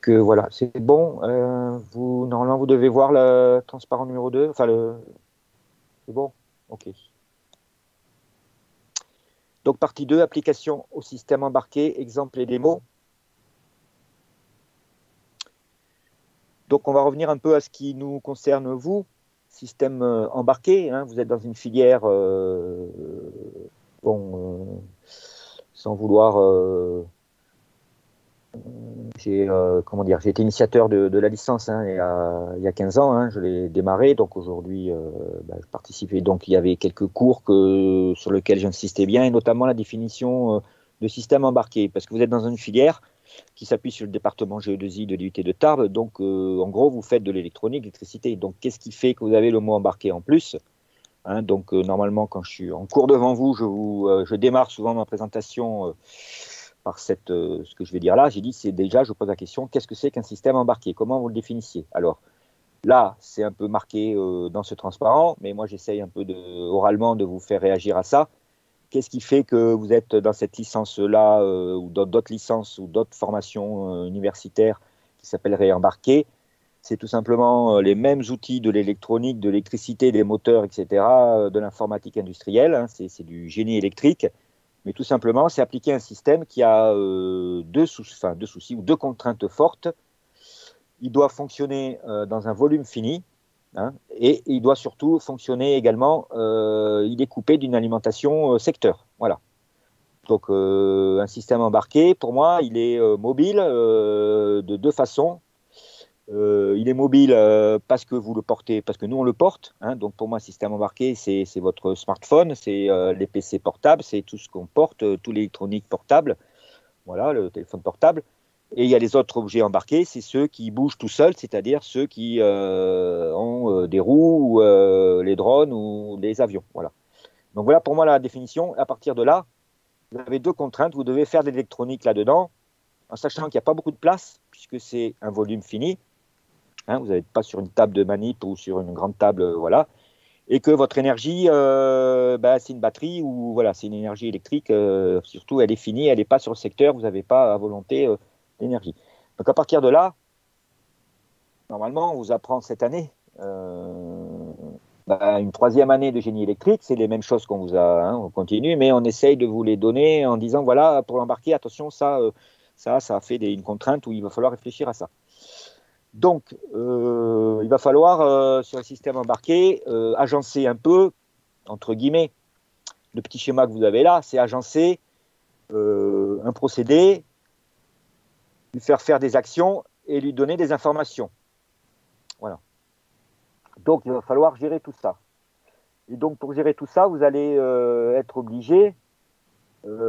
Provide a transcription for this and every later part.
voilà, c'est bon. Normalement, vous devez voir le transparent numéro 2. Enfin, c'est bon? OK. Donc, partie 2, application au système embarqué, exemple et démo. Donc, on va revenir un peu à ce qui nous concerne, vous, système embarqué. Hein, vous êtes dans une filière, bon, sans vouloir comment dire, j'ai été initiateur de la licence hein, il y a 15 ans, hein, je l'ai démarré, donc aujourd'hui je participais, donc il y avait quelques cours sur lesquels j'insistais bien, et notamment la définition de système embarqué, parce que vous êtes dans une filière qui s'appuie sur le département Géodésie de l'UT de Tarbes, donc en gros vous faites de l'électronique, l'électricité, donc qu'est-ce qui fait que vous avez le mot embarqué en plus hein, donc normalement quand je suis en cours devant vous, je démarre souvent ma présentation par ce que je vais dire là, j'ai dit, c'est déjà, je pose la question, qu'est-ce que c'est qu'un système embarqué? Comment vous le définissiez? Alors, là, c'est un peu marqué dans ce transparent, mais moi, j'essaye un peu oralement de vous faire réagir à ça. Qu'est-ce qui fait que vous êtes dans cette licence-là, ou dans d'autres licences ou d'autres formations universitaires qui s'appelleraient embarquées? C'est tout simplement les mêmes outils de l'électronique, de l'électricité, des moteurs, etc., de l'informatique industrielle, hein, c'est du génie électrique. Mais tout simplement, c'est appliquer un système qui a deux soucis ou deux contraintes fortes. Il doit fonctionner dans un volume fini, hein, et il doit surtout fonctionner également, il est coupé d'une alimentation secteur. Voilà. Donc un système embarqué, pour moi, il est mobile de deux façons. Il est mobile parce que vous le portez, parce que nous on le porte. Hein, donc pour moi, système embarqué, c'est votre smartphone, c'est les PC portables, c'est tout ce qu'on porte, tout l'électronique portable, voilà, le téléphone portable. Et il y a les autres objets embarqués, c'est ceux qui bougent tout seuls, c'est-à-dire ceux qui ont des roues, ou, les drones ou les avions. Voilà. Donc voilà pour moi la définition. À partir de là, vous avez deux contraintes. Vous devez faire de l'électronique là-dedans, en sachant qu'il n'y a pas beaucoup de place, puisque c'est un volume fini. Hein, vous n'êtes pas sur une table de manip ou sur une grande table, voilà. Et que votre énergie, c'est une batterie ou voilà, c'est une énergie électrique. Surtout, elle est finie, elle n'est pas sur le secteur, vous n'avez pas à volonté d'énergie. Donc à partir de là, normalement, on vous apprend cette année une troisième année de génie électrique. C'est les mêmes choses qu'on vous a, hein, on continue, mais on essaye de vous les donner en disant voilà, pour l'embarquer, attention, ça fait une contrainte où il va falloir réfléchir à ça. Donc, il va falloir, sur le système embarqué, agencer un peu, entre guillemets, le petit schéma que vous avez là, c'est agencer un procédé, lui faire des actions et lui donner des informations. Voilà. Donc, il va falloir gérer tout ça. Et donc, pour gérer tout ça, vous allez être obligé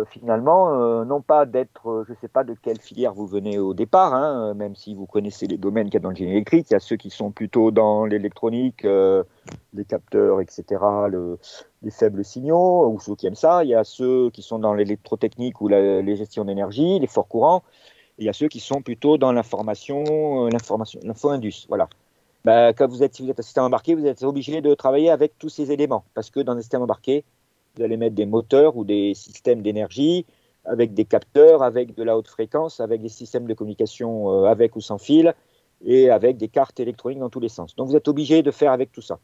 finalement, non pas d'être, je ne sais pas de quelle filière vous venez au départ, hein, même si vous connaissez les domaines qu'il y a dans le génie électrique, il y a ceux qui sont plutôt dans l'électronique, les capteurs, etc., les faibles signaux, ou ceux qui aiment ça, il y a ceux qui sont dans l'électrotechnique ou les gestions d'énergie, les forts courants, et il y a ceux qui sont plutôt dans l'info-indus, voilà. Quand si vous êtes un système embarqué, vous êtes obligé de travailler avec tous ces éléments, parce que dans un système embarqué, vous allez mettre des moteurs ou des systèmes d'énergie avec des capteurs, avec de la haute fréquence, avec des systèmes de communication avec ou sans fil et avec des cartes électroniques dans tous les sens. Donc vous êtes obligé de faire avec tout ça.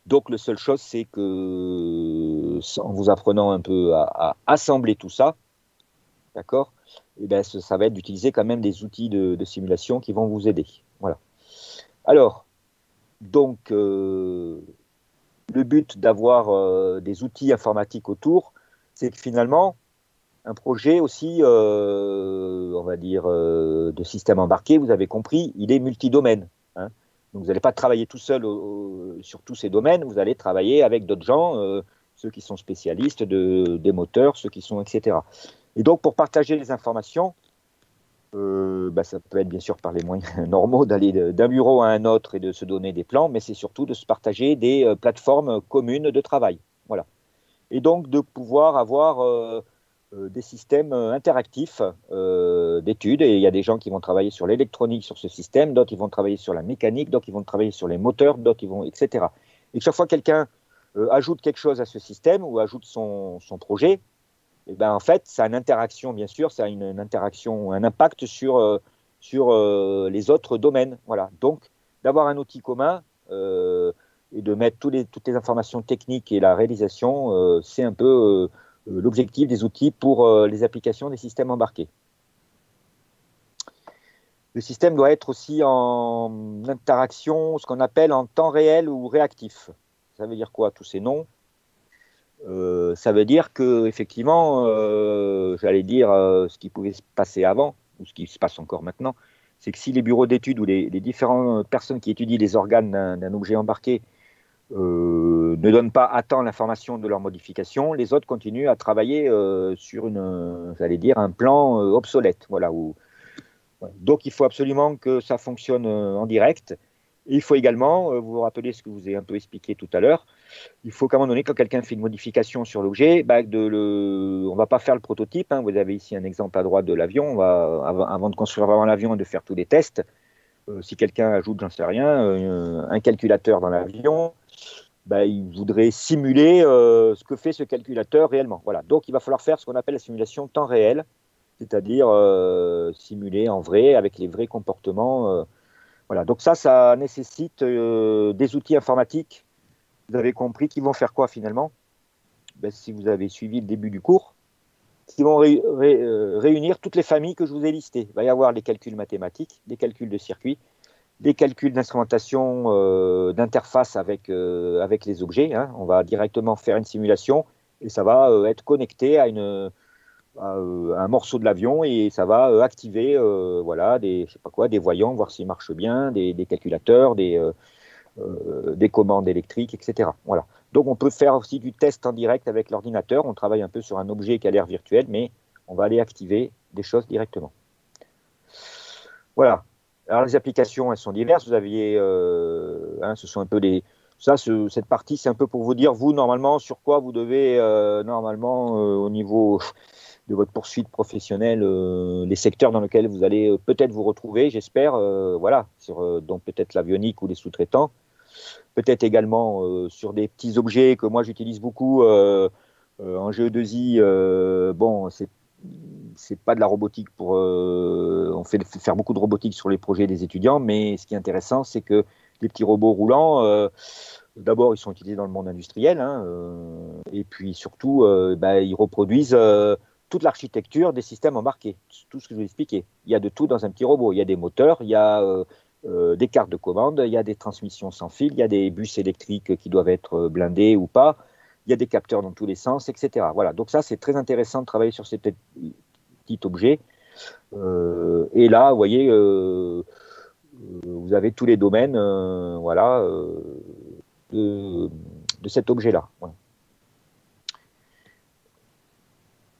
Donc la seule chose, c'est que en vous apprenant un peu à assembler tout ça, d'accord, et ben, ça va être d'utiliser quand même des outils de simulation qui vont vous aider. Voilà. Alors, donc, le but d'avoir des outils informatiques autour, c'est que finalement, un projet aussi, on va dire, de système embarqué, vous avez compris, il est multidomaine. Hein. Donc vous n'allez pas travailler tout seul sur tous ces domaines, vous allez travailler avec d'autres gens, ceux qui sont spécialistes des moteurs, ceux qui sont, etc. Et donc pour partager les informations, ça peut être bien sûr par les moyens normaux d'aller d'un bureau à un autre et de se donner des plans, mais c'est surtout de se partager des plateformes communes de travail. Voilà. Et donc de pouvoir avoir des systèmes interactifs d'études. Et il y a des gens qui vont travailler sur l'électronique sur ce système, d'autres ils vont travailler sur la mécanique, d'autres ils vont travailler sur les moteurs, d'autres ils vont, etc. Et chaque fois que quelqu'un ajoute quelque chose à ce système ou ajoute son projet, et ben en fait, ça a une interaction, bien sûr, ça a une interaction, un impact sur sur les autres domaines. Voilà. Donc, d'avoir un outil commun et de mettre toutes les informations techniques et la réalisation, c'est un peu l'objectif des outils pour les applications des systèmes embarqués. Le système doit être aussi en interaction, ce qu'on appelle en temps réel ou réactif. Ça veut dire quoi, tous ces noms? Ça veut dire que effectivement, j'allais dire ce qui pouvait se passer avant, ou ce qui se passe encore maintenant, c'est que si les bureaux d'études ou les différentes personnes qui étudient les organes d'un objet embarqué ne donnent pas à temps l'information de leur modification, les autres continuent à travailler sur j'allais dire, un plan obsolète. Voilà, donc il faut absolument que ça fonctionne en direct. Et il faut également, vous vous rappelez ce que je vous ai un peu expliqué tout à l'heure, il faut qu'à un moment donné, quand quelqu'un fait une modification sur l'objet, on ne va pas faire le prototype. Hein. Vous avez ici un exemple à droite de l'avion. Avant de construire vraiment l'avion et de faire tous les tests, si quelqu'un ajoute, j'en sais rien, un calculateur dans l'avion, il voudrait simuler ce que fait ce calculateur réellement. Voilà. Donc il va falloir faire ce qu'on appelle la simulation temps réel, c'est-à-dire simuler en vrai, avec les vrais comportements. Voilà. Donc ça nécessite des outils informatiques. Vous avez compris qu'ils vont faire quoi finalement? Si vous avez suivi le début du cours, ils vont réunir toutes les familles que je vous ai listées. Il va y avoir les calculs mathématiques, des calculs de circuits, des calculs d'instrumentation, d'interface avec les objets. Hein. On va directement faire une simulation et ça va être connecté à un morceau de l'avion et ça va activer voilà, je sais pas quoi, des voyants, voir s'ils marchent bien, des calculateurs, des commandes électriques, etc. Voilà. Donc on peut faire aussi du test en direct avec l'ordinateur. On travaille un peu sur un objet qui a l'air virtuel, mais on va aller activer des choses directement. Voilà. Alors les applications, elles sont diverses. Vous aviez, ce sont un peu cette partie, c'est un peu pour vous dire, vous, normalement, sur quoi vous devez, au niveau de votre poursuite professionnelle, les secteurs dans lesquels vous allez peut-être vous retrouver, j'espère, voilà, donc peut-être l'avionique ou les sous-traitants, peut-être également sur des petits objets que moi j'utilise beaucoup en GE2I. Bon, c'est pas de la robotique on fait faire beaucoup de robotique sur les projets des étudiants, mais ce qui est intéressant, c'est que les petits robots roulants, d'abord, ils sont utilisés dans le monde industriel, hein, et puis surtout, ils reproduisent toute l'architecture des systèmes embarqués, tout ce que je vous ai expliqué. Il y a de tout dans un petit robot. Il y a des moteurs, il y a des cartes de commande, il y a des transmissions sans fil, il y a des bus électriques qui doivent être blindés ou pas, il y a des capteurs dans tous les sens, etc. Voilà. Donc ça, c'est très intéressant de travailler sur ces petits objets. Et là, vous voyez, vous avez tous les domaines, voilà, de cet objet-là. Ouais.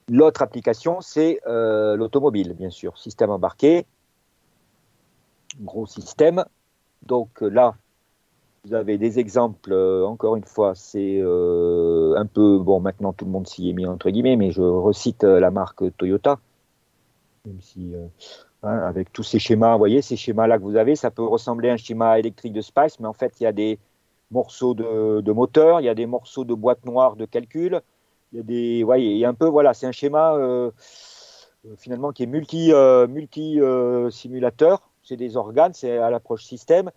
L'autre application, c'est l'automobile, bien sûr. Système embarqué, gros système. Donc là, vous avez des exemples, encore une fois, c'est un peu, bon, maintenant tout le monde s'y est mis entre guillemets, mais je recite la marque Toyota, même si, avec tous ces schémas, vous voyez, ces schémas-là que vous avez, ça peut ressembler à un schéma électrique de Spice, mais en fait, il y a des morceaux de moteur, il y a des morceaux de boîte noire de calcul, il y a un peu, voilà, c'est un schéma finalement qui est multi-simulateur, c'est des organes, c'est à l'approche système.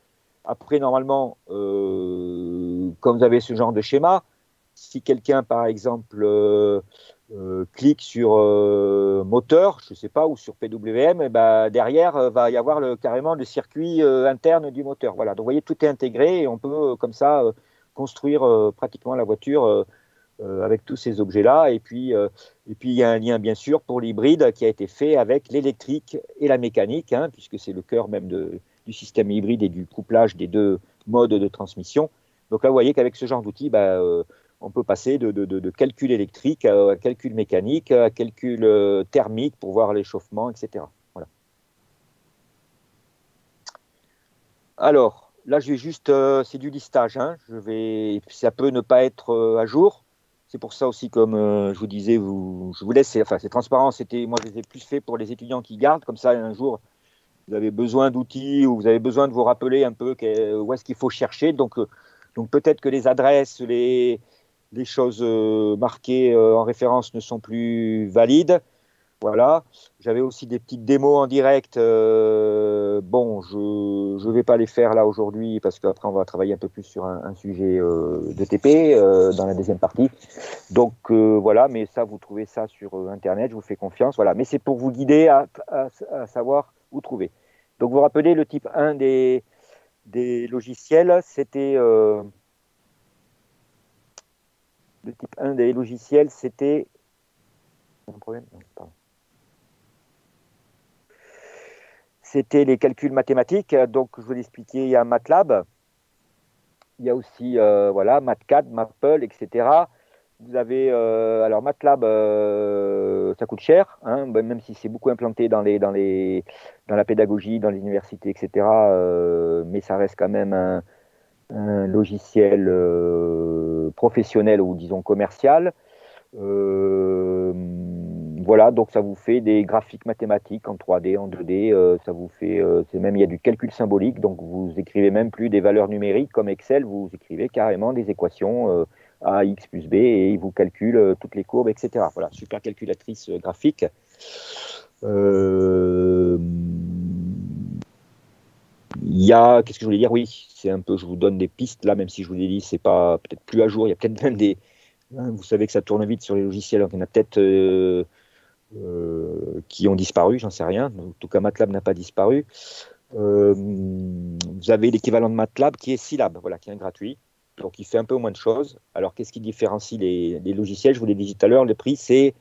Après, normalement, quand vous avez ce genre de schéma, si quelqu'un, par exemple, clique sur moteur, je ne sais pas, ou sur PWM, derrière, va y avoir carrément le circuit interne du moteur. Voilà. Donc, vous voyez, tout est intégré et on peut, comme ça, construire pratiquement la voiture avec tous ces objets-là. Et puis, il y a un lien, bien sûr, pour l'hybride qui a été fait avec l'électrique et la mécanique, hein, puisque c'est le cœur même du système hybride et du couplage des deux modes de transmission. Donc là, vous voyez qu'avec ce genre d'outil, on peut passer de calcul électrique à calcul mécanique, à calcul thermique pour voir l'échauffement, etc. Voilà. Alors, là, je vais juste, c'est du listage, hein, ça peut ne pas être à jour. C'est pour ça aussi, comme je vous disais, je vous laisse, c'est transparent, moi je les ai plus fait pour les étudiants qui gardent, comme ça un jour, vous avez besoin d'outils ou vous avez besoin de vous rappeler un peu où est-ce qu'il faut chercher. Donc peut-être que les adresses, les choses marquées en référence ne sont plus valides. Voilà, j'avais aussi des petites démos en direct. Bon, je ne vais pas les faire là aujourd'hui parce qu'après on va travailler un peu plus sur un sujet de TP dans la deuxième partie. Donc voilà, mais ça, vous trouvez ça sur Internet, je vous fais confiance. Voilà, mais c'est pour vous guider à savoir où trouver. Donc vous vous rappelez, le type 1 des logiciels, c'était le type 1 des logiciels, c'était un problème. Non, pardon. C'était les calculs mathématiques. Donc, je vous l'expliquais, il y a MATLAB, il y a aussi voilà, MATCAD, Maple, etc. Vous avez, alors MATLAB, ça coûte cher, hein, même si c'est beaucoup implanté dans la pédagogie, dans les universités, etc. Mais ça reste quand même un logiciel professionnel ou disons commercial. Euh, voilà, donc ça vous fait des graphiques mathématiques en 3D, en 2D, ça vous fait, c'est même, il y a du calcul symbolique, donc vous écrivez même plus des valeurs numériques comme Excel, vous écrivez carrément des équations A, X plus B, et il vous calcule toutes les courbes, etc. Voilà, super calculatrice graphique. Euh, il y a, qu'est-ce que je voulais dire? Oui, c'est un peu, je vous donne des pistes là, même si je vous ai dit, c'est pas peut-être plus à jour, il y a peut-être même des, hein, vous savez que ça tourne vite sur les logiciels, donc il y en a peut-être qui ont disparu, j'en sais rien. En tout cas, MATLAB n'a pas disparu. Vous avez l'équivalent de MATLAB qui est Scilab, voilà, qui est un gratuit. Donc, il fait un peu moins de choses. Alors, qu'est-ce qui différencie les logiciels? Je vous l'ai dit tout à l'heure, le prix, c'est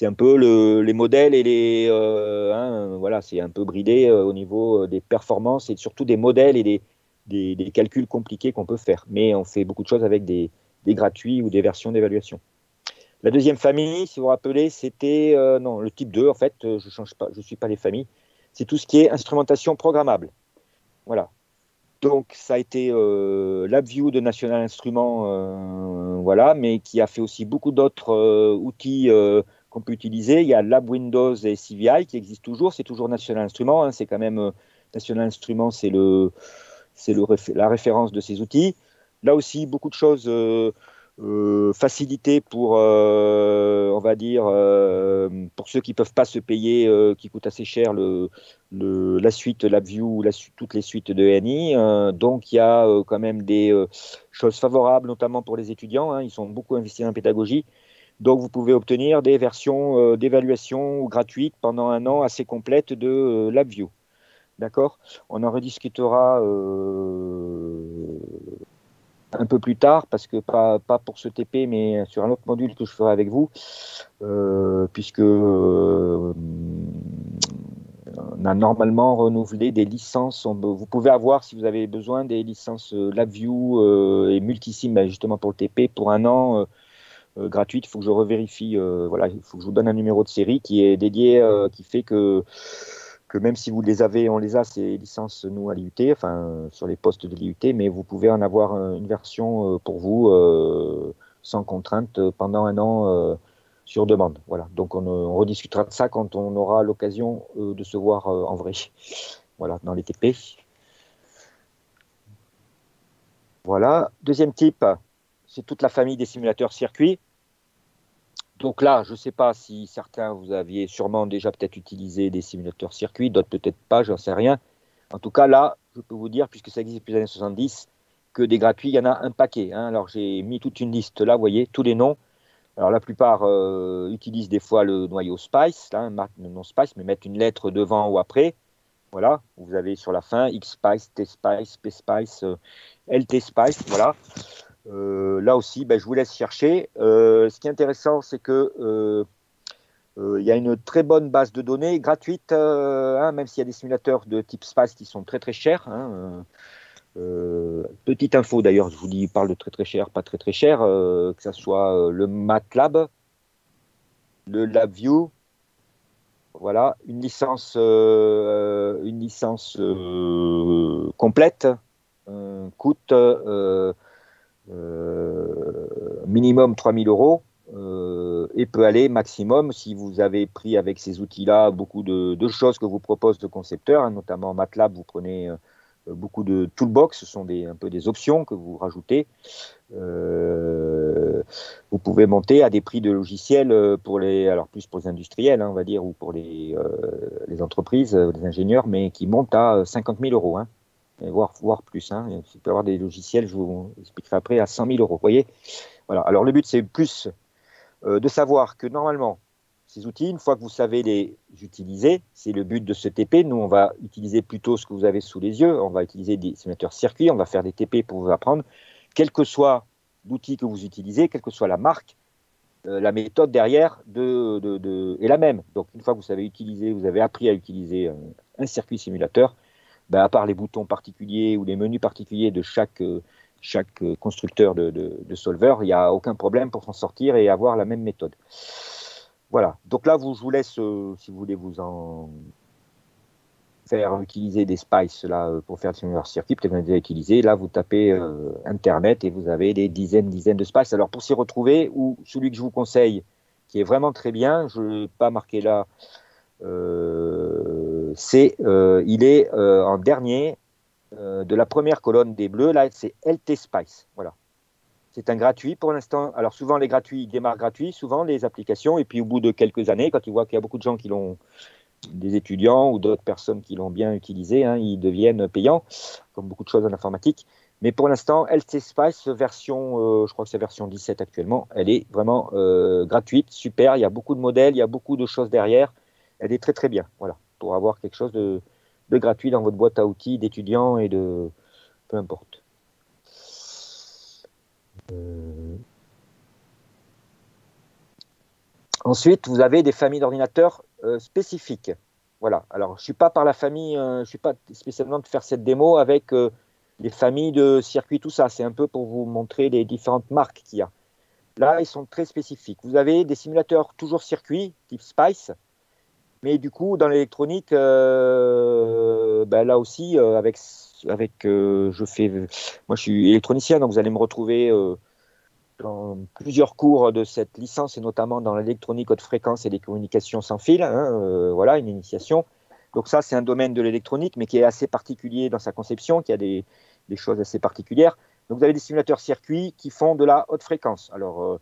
un peu les modèles et hein, voilà, c'est un peu bridé au niveau des performances et surtout des modèles et des calculs compliqués qu'on peut faire. Mais on fait beaucoup de choses avec des gratuits ou des versions d'évaluation. La deuxième famille, si vous vous rappelez, c'était non, le type 2, en fait, je change pas, je ne suis pas les familles. C'est tout ce qui est instrumentation programmable. Voilà. Donc, ça a été LabVIEW de National Instruments, voilà, mais qui a fait aussi beaucoup d'autres outils qu'on peut utiliser. Il y a Lab Windows et CVI qui existent toujours. C'est toujours National Instruments, hein, c'est quand même National Instruments, la référence de ces outils. Là aussi, beaucoup de choses facilitées pour, on va dire, pour ceux qui ne peuvent pas se payer, qui coûtent assez cher la suite LabVIEW ou toutes les suites de NI. Donc, il y a quand même des choses favorables, notamment pour les étudiants, hein, ils sont beaucoup investis en pédagogie. Donc, vous pouvez obtenir des versions d'évaluation gratuites pendant un an assez complètes de LabVIEW. D'accord? On en rediscutera un peu plus tard, parce que pas pour ce TP, mais sur un autre module que je ferai avec vous, puisque on a normalement renouvelé des licences. Vous pouvez avoir, si vous avez besoin, des licences LabVIEW et Multisim, justement pour le TP, pour un an gratuite. Il faut que je revérifie. Voilà, il faut que je vous donne un numéro de série qui est dédié, qui fait que même si vous les avez, on les a, ces licences, nous, à l'IUT, enfin, sur les postes de l'IUT, mais vous pouvez en avoir une version pour vous, sans contrainte, pendant un an, sur demande. Voilà. Donc, on rediscutera de ça quand on aura l'occasion de se voir en vrai. Voilà, dans les TP. Voilà. Deuxième type, c'est toute la famille des simulateurs circuits. Donc là, je ne sais pas si certains, vous aviez sûrement déjà peut-être utilisé des simulateurs circuits, d'autres peut-être pas, j'en sais rien. En tout cas, là, je peux vous dire, puisque ça existe depuis les années 70, que des gratuits, il y en a un paquet, hein. Alors, j'ai mis toute une liste là, vous voyez, tous les noms. Alors, la plupart utilisent des fois le noyau Spice, là, le nom Spice, mais mettent une lettre devant ou après. Voilà, vous avez sur la fin X-Spice, T-Spice, P-Spice, LT-Spice, voilà. Là aussi, ben, je vous laisse chercher. Ce qui est intéressant, c'est que il y a une très bonne base de données gratuite, hein, même s'il y a des simulateurs de type Spice qui sont très très chers. Hein, petite info d'ailleurs, je vous dis, parle de très très cher, pas très très cher, que ce soit le MATLAB, le LabVIEW, voilà, une licence complète coûte minimum 3 000 euros et peut aller maximum, si vous avez pris avec ces outils-là beaucoup de choses que vous propose le concepteur, hein, notamment MATLAB, vous prenez beaucoup de toolbox, ce sont un peu des options que vous rajoutez. vous pouvez monter à des prix de logiciels alors plus pour les industriels, hein, on va dire, ou pour les entreprises, les ingénieurs, mais qui montent à 50 000 euros, hein, et voire plus. Hein. Il peut y avoir des logiciels, je vous expliquerai après, à 100 000 euros. Vous voyez, voilà. Alors le but, c'est plus de savoir que normalement, ces outils, une fois que vous savez les utiliser, c'est le but de ce TP. Nous, on va utiliser plutôt ce que vous avez sous les yeux. On va utiliser des simulateurs circuits, on va faire des TP pour vous apprendre. Quel que soit l'outil que vous utilisez, quelle que soit la marque, la méthode derrière est la même. Donc, une fois que vous avez appris à utiliser un circuit simulateur, ben, à part les boutons particuliers ou les menus particuliers de chaque constructeur de solver, il n'y a aucun problème pour s'en sortir et avoir la même méthode. Voilà. Donc là, je vous laisse, si vous voulez vous en faire utiliser des Spice là, pour faire le circuit, peut-être que vous avez déjà utilisé. Là, vous tapez Internet et vous avez des dizaines de Spice. Alors, pour s'y retrouver, ou celui que je vous conseille, qui est vraiment très bien, je ne l'ai pas marqué là, il est en dernier de la première colonne des bleus. Là, c'est LT Spice. Voilà. C'est un gratuit pour l'instant. Alors, souvent, les gratuits démarrent gratuits, souvent les applications. Et puis, au bout de quelques années, quand ils voient qu'il y a beaucoup de gens qui l'ont, des étudiants ou d'autres personnes qui l'ont bien utilisé, hein, ils deviennent payants, comme beaucoup de choses en informatique. Mais pour l'instant, LT Spice, version, je crois que c'est version 17 actuellement, elle est vraiment gratuite, super. Il y a beaucoup de modèles, il y a beaucoup de choses derrière. Elle est très très bien, voilà, pour avoir quelque chose de gratuit dans votre boîte à outils d'étudiants et de peu importe. Ensuite, vous avez des familles d'ordinateurs spécifiques. Voilà. Alors, je suis pas spécialement de faire cette démo avec les familles de circuits, tout ça. C'est un peu pour vous montrer les différentes marques qu'il y a. Là, ils sont très spécifiques. Vous avez des simulateurs toujours circuits, type Spice, mais du coup, dans l'électronique, là aussi, moi, je suis électronicien, donc vous allez me retrouver dans plusieurs cours de cette licence, et notamment dans l'électronique haute fréquence et les communications sans fil. Hein, voilà, une initiation. Donc ça, c'est un domaine de l'électronique, mais qui est assez particulier dans sa conception, qui a des choses assez particulières. Donc vous avez des simulateurs circuits qui font de la haute fréquence. Alors,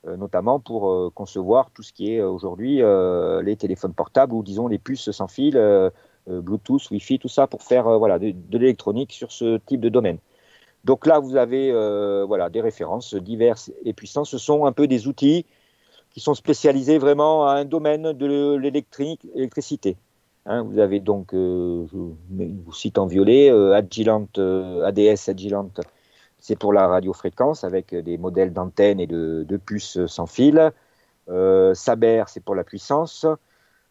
notamment pour concevoir tout ce qui est aujourd'hui les téléphones portables ou, disons, les puces sans fil, Bluetooth, Wi-Fi, tout ça, pour faire de l'électronique sur ce type de domaine. Donc là, vous avez des références diverses et puissantes. Ce sont un peu des outils qui sont spécialisés vraiment à un domaine de l'électricité. Hein, vous avez donc, je vous cite en violet, Agilent, ADS Agilent, c'est pour la radiofréquence avec des modèles d'antennes et de puces sans fil. Saber, c'est pour la puissance.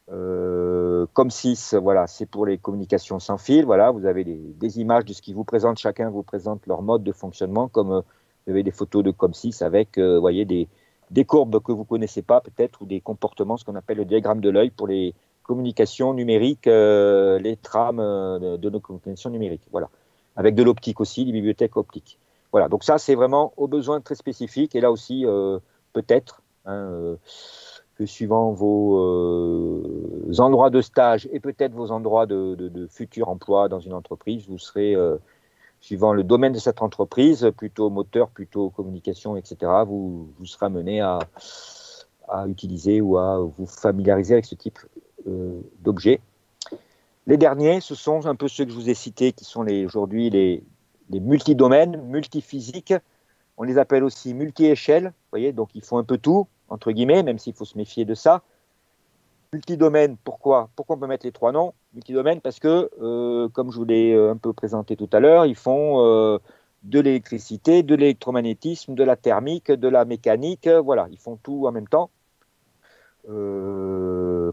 COM6, voilà, c'est pour les communications sans fil. Voilà, vous avez des images de ce qu'ils vous présentent. Chacun vous présente leur mode de fonctionnement, comme vous avez des photos de COM6 avec, voyez, des courbes que vous ne connaissez pas peut-être, ou des comportements, ce qu'on appelle le diagramme de l'œil pour les communications numériques, les trames de nos communications numériques. Voilà, avec de l'optique aussi, des bibliothèques optiques. Voilà, donc ça, c'est vraiment aux besoins très spécifiques. Et là aussi, peut-être, hein, que suivant vos endroits de stage et peut-être vos endroits de futur emploi dans une entreprise, vous serez, suivant le domaine de cette entreprise, plutôt moteur, plutôt communication, etc., vous serez amené à utiliser ou à vous familiariser avec ce type d'objets. Les derniers, ce sont un peu ceux que je vous ai cités, qui sont aujourd'hui les multidomaines, multiphysiques. On les appelle aussi multi-échelles, vous voyez, donc ils font un peu tout, entre guillemets, même s'il faut se méfier de ça. Multidomaine, pourquoi on peut mettre les trois noms? Multidomaine parce que, comme je vous l'ai un peu présenté tout à l'heure, ils font de l'électricité, de l'électromagnétisme, de la thermique, de la mécanique, voilà, ils font tout en même temps.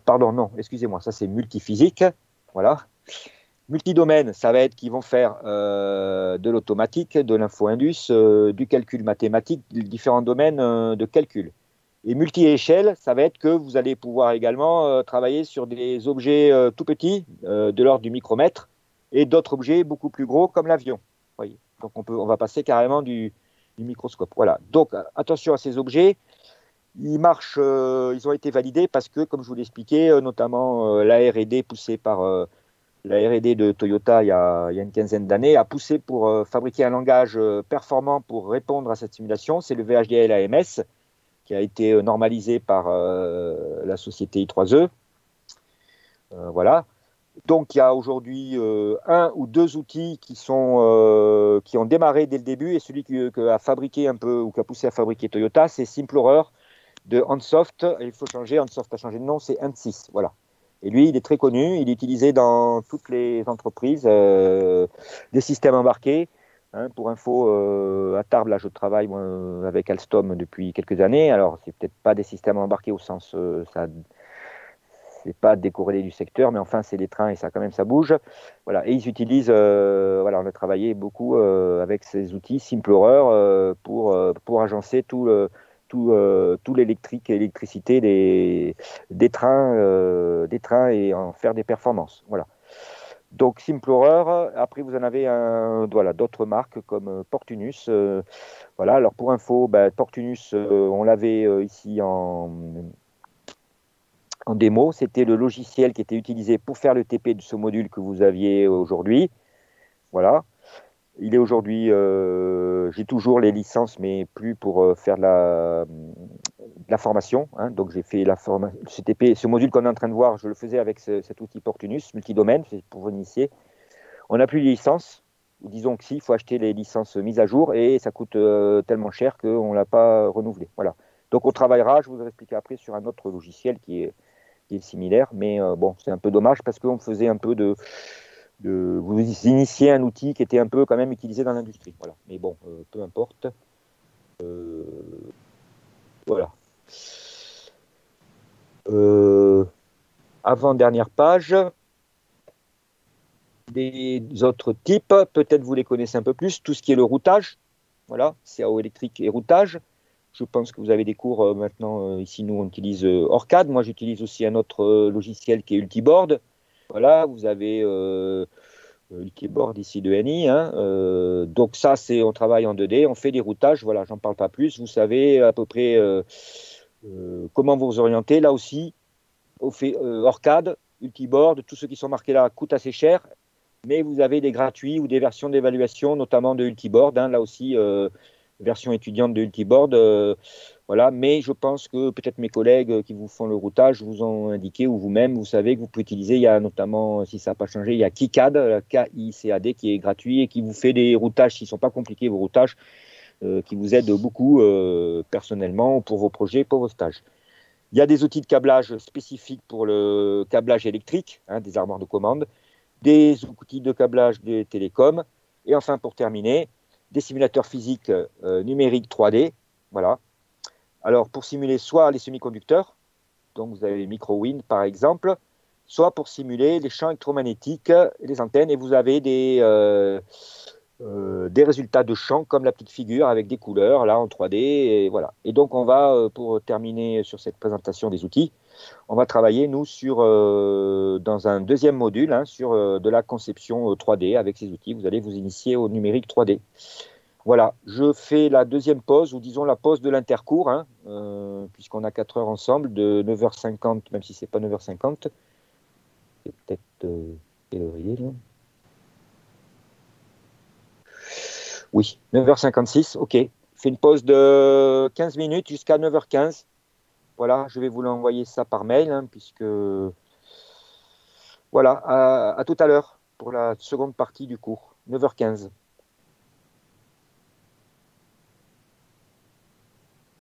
Pardon, non, excusez-moi, ça c'est multiphysique, voilà. Multidomaine, ça va être qu'ils vont faire de l'automatique, de l'info-indus, du calcul mathématique, différents domaines de calcul. Et multi-échelle, ça va être que vous allez pouvoir également travailler sur des objets tout petits, de l'ordre du micromètre, et d'autres objets beaucoup plus gros, comme l'avion. Voyez. Donc on va passer carrément du microscope. Voilà. Donc attention à ces objets. Ils marchent, ils ont été validés parce que, comme je vous l'expliquais, notamment la R&D poussée par la R&D de Toyota, il y a une quinzaine d'années, a poussé pour fabriquer un langage performant pour répondre à cette simulation. C'est le VHDL AMS qui a été normalisé par la société I3E. Voilà. Donc, il y a aujourd'hui un ou deux outils qui ont démarré dès le début, et celui qui a fabriqué un peu, ou qui a poussé à fabriquer Toyota, c'est Simplorer de Ansoft. Il faut changer, Ansoft a changé de nom, c'est Ansys. Voilà. Et lui, il est très connu, il est utilisé dans toutes les entreprises, des systèmes embarqués. Hein, pour info, à Tarbes, là, je travaille moi, avec Alstom depuis quelques années. Alors, c'est peut-être pas des systèmes embarqués au sens, ça c'est pas décorrélé du secteur, mais enfin, c'est des trains et ça, quand même, ça bouge. Voilà. Et ils utilisent, voilà, on a travaillé beaucoup avec ces outils Simplorer pour agencer tout l'électrique et l'électricité des trains et en faire des performances. Voilà. Donc Simplorer, après vous en avez voilà, d'autres marques comme Portunus. Voilà, alors pour info, Portunus, on l'avait ici en démo. C'était le logiciel qui était utilisé pour faire le TP de ce module que vous aviez aujourd'hui. Voilà. Il est aujourd'hui, j'ai toujours les licences, mais plus pour faire de la formation. Hein. Donc j'ai fait ce TP, ce module qu'on est en train de voir, je le faisais avec cet outil Portunus, multidomaine, c'est pour vous initier. On n'a plus de licences, ou disons que si, il faut acheter les licences mises à jour, et ça coûte tellement cher qu'on ne l'a pas renouvelé. Voilà. Donc on travaillera, je vous expliquerai après, sur un autre logiciel qui est similaire, mais bon, c'est un peu dommage parce qu'on faisait un peu vous initier un outil qui était un peu quand même utilisé dans l'industrie. Voilà. Mais bon, peu importe. Euh, voilà. Avant-dernière page. Des autres types, peut-être vous les connaissez un peu plus, tout ce qui est le routage. Voilà, CAO électrique et routage. Je pense que vous avez des cours maintenant. Ici, nous, on utilise Orcad. Moi, j'utilise aussi un autre logiciel qui est Ultiboard. Voilà, vous avez Ultiboard ici de NI. Hein, donc ça, on travaille en 2D, on fait des routages. Voilà, j'en parle pas plus. Vous savez à peu près comment vous orienter. Là aussi, on fait Orcad, Ultiboard. Tous ceux qui sont marqués là coûtent assez cher. Mais vous avez des gratuits ou des versions d'évaluation, notamment de Ultiboard. Hein, là aussi, version étudiante de Ultiboard. Voilà. Mais je pense que peut-être mes collègues qui vous font le routage vous ont indiqué, ou vous-même, vous savez que vous pouvez utiliser. Il y a notamment, si ça n'a pas changé, il y a KiCad, K-I-C-A-D, qui est gratuit et qui vous fait des routages, s'ils ne sont pas compliqués, vos routages, qui vous aident beaucoup personnellement pour vos projets, pour vos stages. Il y a des outils de câblage spécifiques pour le câblage électrique, hein, des armoires de commande, des outils de câblage des télécoms, et enfin, pour terminer, des simulateurs physiques numériques 3D. Voilà. Alors, pour simuler soit les semi-conducteurs, donc vous avez les micro-wind par exemple, soit pour simuler les champs électromagnétiques et les antennes, et vous avez des résultats de champs comme la petite figure avec des couleurs là en 3D. Et voilà. Et donc, on va, pour terminer sur cette présentation des outils, on va travailler, nous, dans un deuxième module, hein, sur de la conception 3D avec ces outils. Vous allez vous initier au numérique 3D. Voilà, je fais la deuxième pause, ou disons la pause de l'intercours, hein, puisqu'on a 4 heures ensemble, de 9h50, même si ce n'est pas 9h50. C'est peut-être quelle heure il est, là? Oui, 9h56, ok. Fais une pause de 15 minutes jusqu'à 9h15. Voilà, je vais vous l'envoyer ça par mail, hein, puisque... Voilà, à tout à l'heure pour la seconde partie du cours, 9h15.